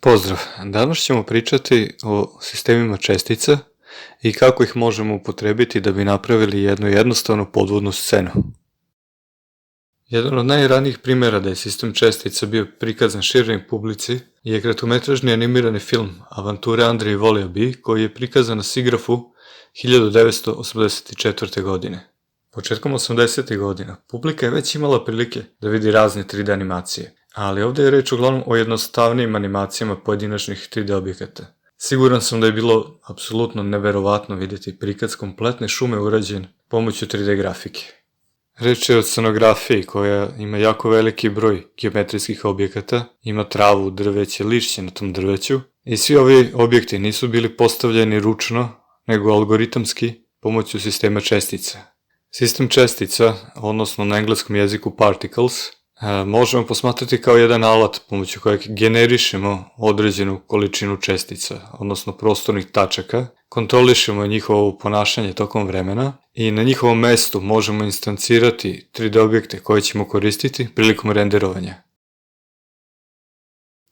Pozdrav, danas ćemo pričati o sistemima čestica i kako ih možemo upotrebiti da bi napravili jednu jednostavnu podvodnu scenu. Jedan od najranijih primjera da je sistem čestica bio prikazan široj publici je kratkometražni animirani film Avanture Andrej i volio bi, koji je prikazan na SIGGRAPH-u 1984. godine. Početkom 80. godina publika je već imala prilike da vidi razne 3D animacije, ali ovdje je reč uglavnom o jednostavnijim animacijama pojedinačnih 3D objekata. Siguran sam da je bilo apsolutno neverovatno vidjeti prikaz kompletne šume urađen pomoću 3D grafike. Reč je o scenografiji koja ima jako veliki broj geometrijskih objekata, ima travu, drveće, lišće na tom drveću i svi ovi objekti nisu bili postavljeni ručno, nego algoritamski pomoću sistema čestica. Sistem čestica, odnosno na engleskom jeziku particles, možemo posmatrati kao jedan alat pomoću kojeg generišemo određenu količinu čestica, odnosno prostornih tačaka, kontrolišemo njihovo ponašanje tokom vremena i na njihovom mestu možemo instancirati 3D objekte koje ćemo koristiti prilikom renderovanja.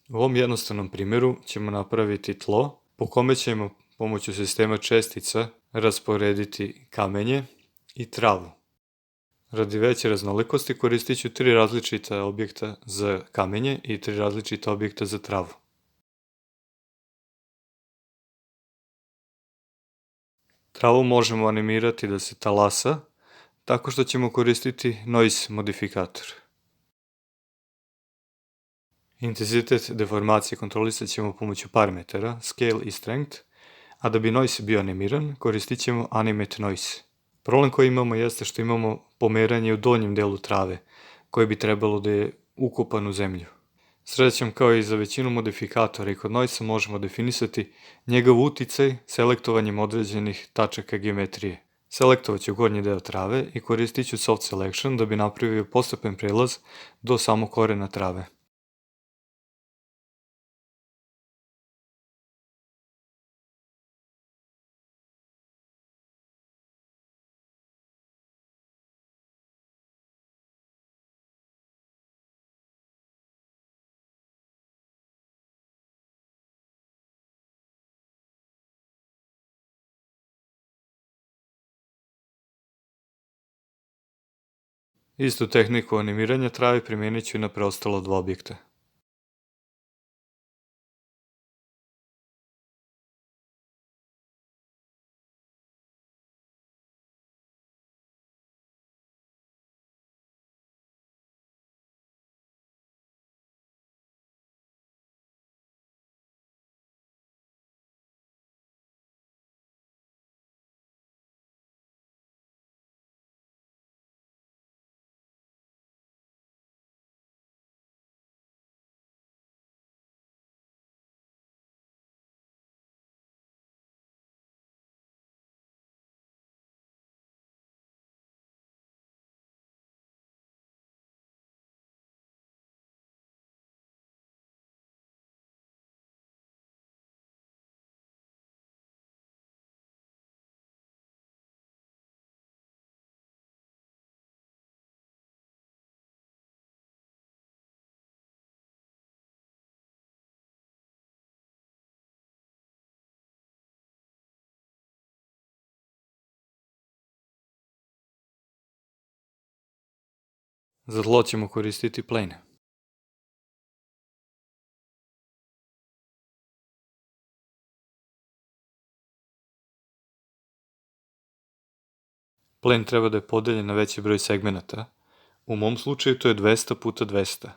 U ovom jednostavnom primjeru ćemo napraviti tlo po kome ćemo pomoću sistema čestica rasporediti kamenje i travu. Radi veće raznolikosti koristit ću 3 različita objekta za kamenje i 3 različita objekta za travu. Travu možemo animirati da se talasa tako što ćemo koristiti noise modifikator. Intenzitet deformacije kontrolisat ćemo pomoću parametara scale i strength, a da bi noise bio animiran koristit ćemo animate noise. Problem koji imamo jeste što imamo pomeranje u donjem delu trave, koje bi trebalo da je ukopan u zemlju. Srećom, kao i za većinu modifikatora i kod noise možemo definisati njegov uticaj selektovanjem određenih tačaka geometrije. Selektovat ću gornji deo trave i koristit ću soft selection da bi napravio postepen prelaz do samog korena trave. Istu tehniku animiranja trave primijenit ću i na preostala 2 objekta. Za tlo ćemo koristiti plane. Plen treba da je podeljen na veći broj segmenata. U mom slučaju to je 200 puta 200.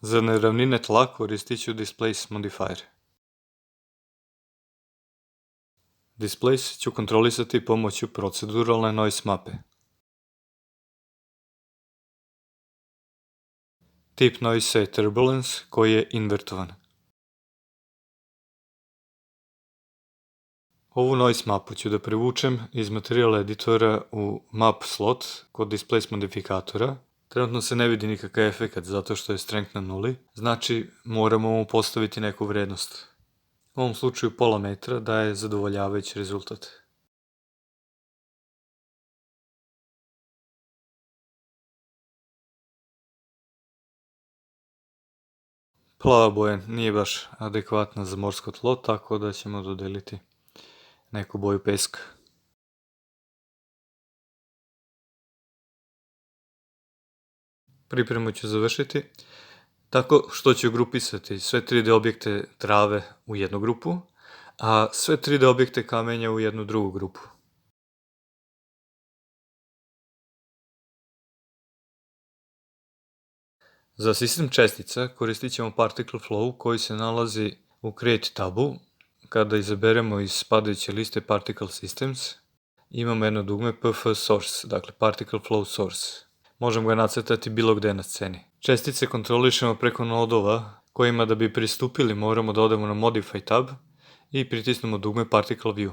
Za neravnine tla koristit ću Displace modifier. Displace ću kontrolisati pomoću proceduralne noise mape. Tip noise je turbulence koji je invertovan. Ovu noise mapu ću da privučem iz materijal editora u map slot kod Displace modifikatora. Trenutno se ne vidi nikakav efekat zato što je strength na nuli, znači moramo mu postaviti neku vrednost. u ovom slučaju pola metra, daje zadovoljavajući rezultat. Plava boja nije baš adekvatna za morsko tlo, tako da ćemo dodeliti neku boju peska. Pripremu ću završiti tako što ću grupisati sve 3D objekte trave u jednu grupu, a sve 3D objekte kamenja u jednu drugu grupu. Za sistem čestica koristit ćemo Particle Flow koji se nalazi u Create tabu. Kada izaberemo iz spadajuće liste Particle Systems, imamo jedno dugme PF Source, dakle Particle Flow Source. Možemo ga nacrtati bilo gde na sceni. Čestice kontrolišemo preko nodova kojima da bi pristupili moramo da odemo na Modify tab i pritisnemo dugme Particle View.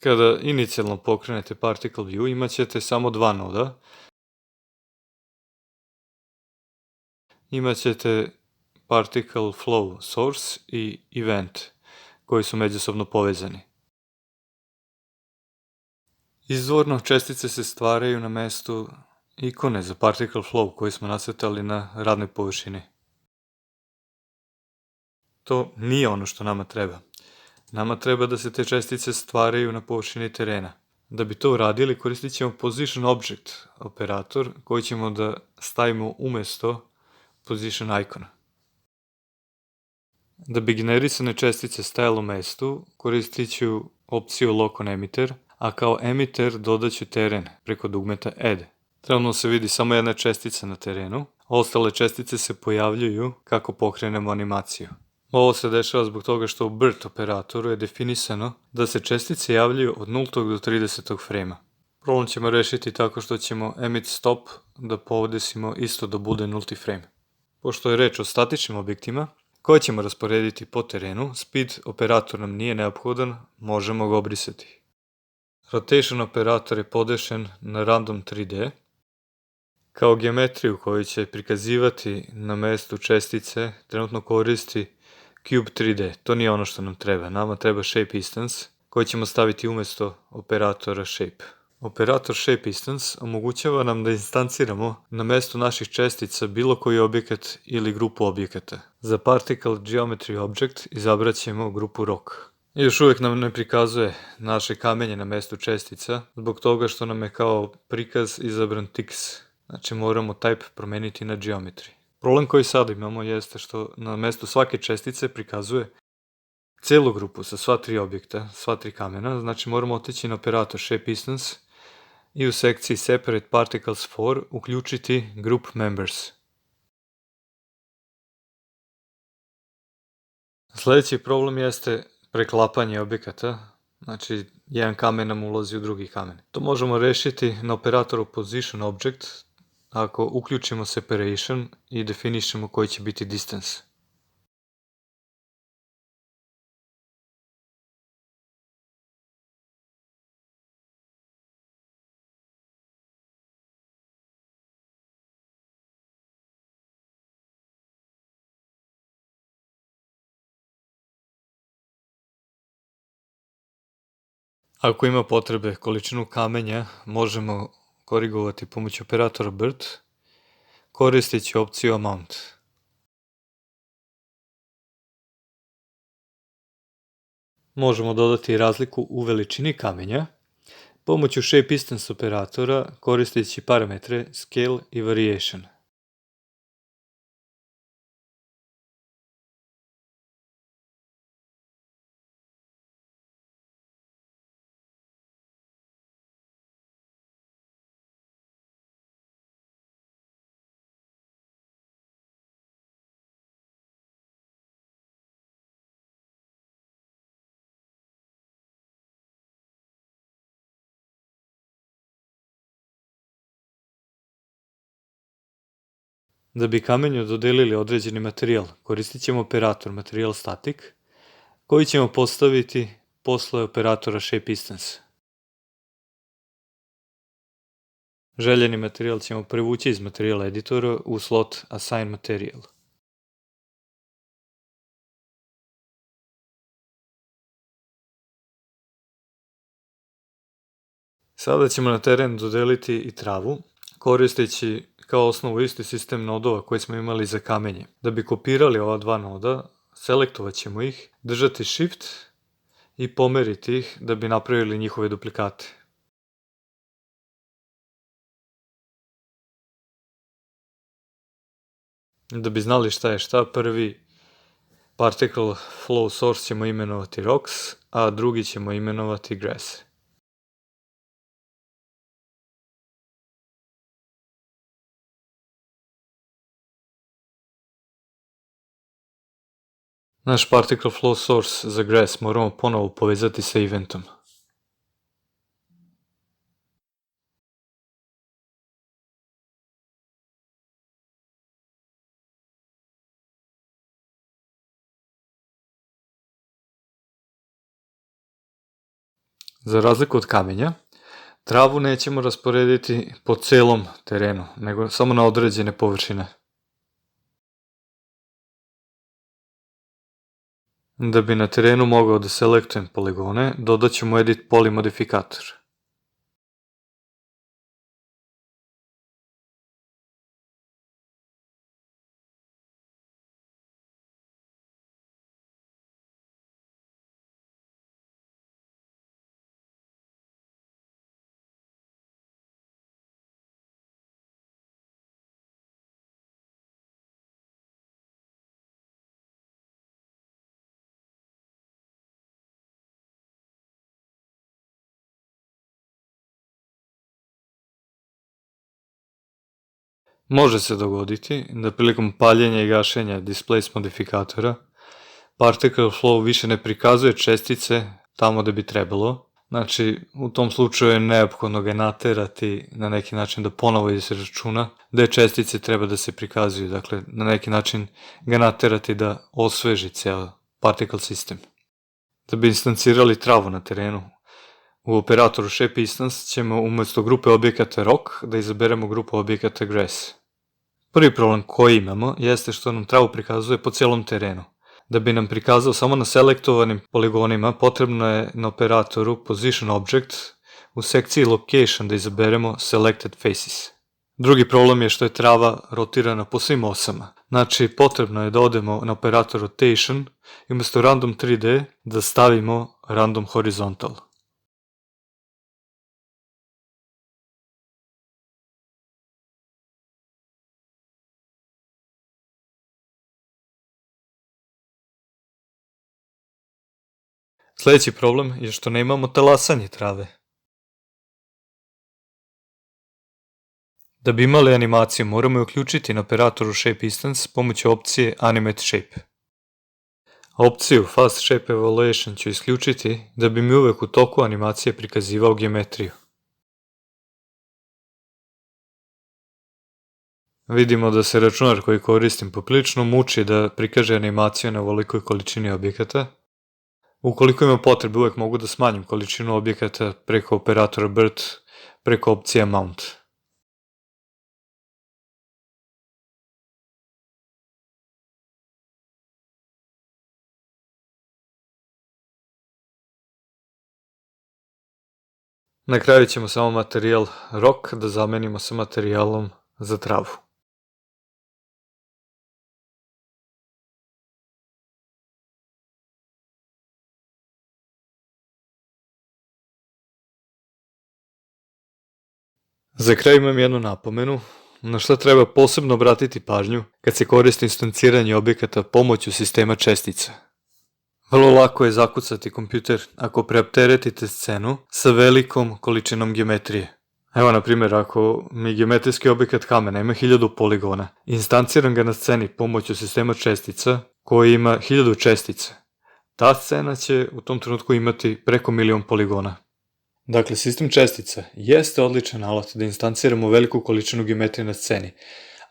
Kada inicijalno pokrenete Particle View imat ćete samo dva noda. Imat ćete Particle Flow Source i Event koji su međusobno povezani. Izvorno čestice se stvaraju na mestu ikone za Particle Flow koji smo nacrtali na radnoj površini. To nije ono što nama treba. Nama treba da se te čestice stvaraju na površini terena. Da bi to uradili koristit ćemo Position Object operator koji ćemo da stavimo umesto Position Icona. Da bi generisane čestice stajale u mestu koristit ću opciju Lock on Emitter, a kao emitter dodat ću teren preko dugmeta Add. Trenutno se vidi samo jedna čestica na terenu, ostale čestice se pojavljuju kako pokrenemo animaciju. Ovo se dešava zbog toga što u BERT operatoru je definisano da se čestice javljaju od 0. do 30. frejma. Problem ćemo rešiti tako što ćemo emit stop da podesimo isto da bude 0. frame. Pošto je reč o statičnim objektima, koje ćemo rasporediti po terenu, speed operator nam nije neophodan, možemo ga obrisati. Rotation operator je podešen na random 3D. Kao geometriju koju će prikazivati na mestu čestice trenutno koristi Cube 3D. To nije ono što nam treba. Nama treba Shape Instance koji ćemo staviti umesto operatora Shape. Operator Shape Instance omogućava nam da instanciramo na mestu naših čestica bilo koji objekat ili grupu objekata. Za Particle Geometry Object izabrat ćemo grupu Rock. Još uvijek nam ne prikazuje naše kamenje na mestu čestica, zbog toga što nam je kao prikaz izabran Tix. Znači moramo type promeniti na Geometry. Problem koji sad imamo jeste što na mestu svake čestice prikazuje celu grupu sa sva tri objekta, sva tri kamena, znači moramo otići na operator Shape Instance i u sekciji Separate Particles for uključiti Group Members. Sljedeći problem jeste preklapanje objekata, znači jedan kamen nam ulazi u drugi kamen. To možemo rešiti na operatoru Position Object ako uključimo Separation i definišemo koji će biti distance. Ako ima potrebe količinu kamenja, možemo korigovati pomoću operatora BERT, koristeći opciju Amount. Možemo dodati razliku u veličini kamenja, pomoću Shape Instance operatora koristeći parametre Scale i Variation. Da bi kamenju dodelili određeni materijal, koristit ćemo operator Material Static, koji ćemo postaviti posle operatora Shape Instance. Željeni materijal ćemo privući iz materijala editora u slot Assign Material. Sada ćemo na teren dodeliti i travu, koristeći kao osnovu isti sistem nodova koji smo imali za kamenje. Da bi kopirali ova dva noda, selektovat ćemo ih, držati Shift i pomeriti ih da bi napravili njihove duplikate. Da bi znali šta je šta, prvi particle flow source ćemo imenovati rocks, a drugi ćemo imenovati grass. Naš particle flow source za grass moramo ponovo povezati sa eventom. Za razliku od kamenja, travu nećemo rasporediti po celom terenu, nego samo na određene površine. Da bi na terenu mogao da selektujem poligone, dodat ćemo Edit Poly modifikator. Može se dogoditi da prilikom paljenja i gašenja Displace modifikatora particle flow više ne prikazuje čestice tamo gde bi trebalo. Znači, u tom slučaju je neophodno ga naterati na neki način da ponovo izračuna gde čestice treba da se prikazuju. Dakle, na neki način ga naterati da osveži ceo particle sistem. Da bi instancirali travu na terenu, u operatoru Shape Instance ćemo umesto grupe objekata Rock da izaberemo grupu objekata Grass. Prvi problem koji imamo jeste što nam travu prikazuje po celom terenu. Da bi nam prikazao samo na selektovanim poligonima, potrebno je na operatoru Position Object u sekciji Location da izaberemo Selected Faces. Drugi problem je što je trava rotirana po svim osama. Znači, potrebno je da odemo na operator Rotation i umesto Random 3D da stavimo Random Horizontal. Sljedeći problem je što nemamo talasanje trave. Da bi imali animaciju, moramo je uključiti na operatoru Shape Instance pomoću opcije Animate Shape. Opciju Fast Shape Evaluation ću isključiti da bi mi uvek u toku animacije prikazivao geometriju. Vidimo da se računar koji koristim poprilično muči da prikaže animaciju na ovolikoj količini objekata. Ukoliko ima potrebe, uvek mogu da smanjim količinu objekata preko operatora BERT, preko opcije Mount. Na kraju ćemo samo materijal Rock da zamenimo sa materijalom za travu. Za kraj imam jednu napomenu, na šta treba posebno obratiti pažnju kad se koristi instanciranje objekata pomoću sistema čestica. Vrlo lako je zakucati kompjuter ako preopteretite scenu sa velikom količinom geometrije. Evo, na primjer, ako mi geometrijski objekat kamena ima 1000 poligona, instanciram ga na sceni pomoću sistema čestica koji ima 1000 čestica. Ta scena će u tom trenutku imati preko 1.000.000 poligona. Dakle, sistem čestica jeste odličan alat da instanciramo veliku količinu geometrije na sceni,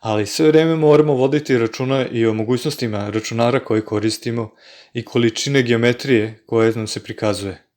ali sve vreme moramo voditi računa i o mogućnostima računara koji koristimo i količine geometrije koje nam se prikazuje.